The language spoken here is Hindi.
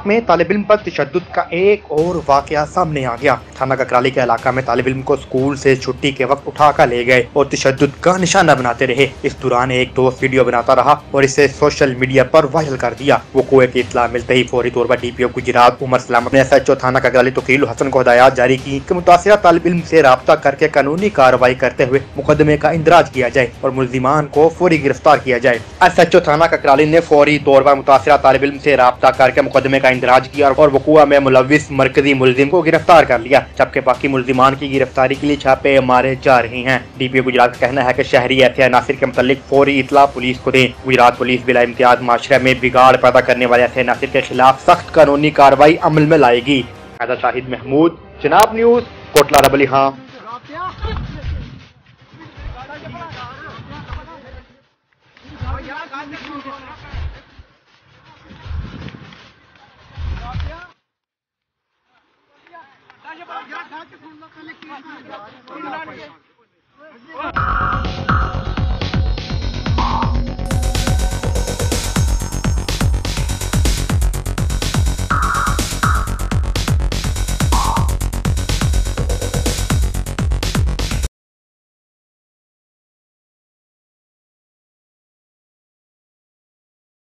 इराक में तालिब इल्म पर तशद्दुद का एक और वाकया सामने आ गया। थाना ककराली के इलाका में तालिब इल्म को स्कूल से छुट्टी के वक्त उठाकर ले गए और तशद्दुद का निशाना बनाते रहे। इस दौरान एक दोस्त वीडियो बनाता रहा और इसे सोशल मीडिया पर वायरल कर दिया। वकूए की इत्तला मिलते ही फौरी तौर पर DPO गुजरात उमर सलामत ने SHO थाना ककराली तोकील हसन को हिदायत जारी की कि मुतासिरा तालिब इल्म से राब्ता करके कानूनी कार्रवाई करते हुए मुकदमे का इंदराज किया जाए और मुल्जिमान को फौरी गिरफ्तार किया जाए। SHO थाना ककराली ने फौरी तौर पर मुतासिरा तालिब इल्म से राब्ता करके मुकदमे का इंदराज किया और वकूआ में मुलविस मरकजी मुलजिम को गिरफ्तार कर लिया, जबकि बाकी मुल्जिमान की गिरफ्तारी के लिए छापे मारे जा रहे हैं। DPO गुजरात का कहना है कि शहरी ऐसे अनासिर के मुतालिक फौरी इत्तला पुलिस को दें। गुजरात पुलिस बिला इम्तियाज माशरे में बिगाड़ पैदा करने वाले ऐसे अनासिर के खिलाफ सख्त कानूनी कार्रवाई अमल में लाएगी। शाहिद महमूद, जनाब न्यूज, कोटला रबली। हाँ Ya,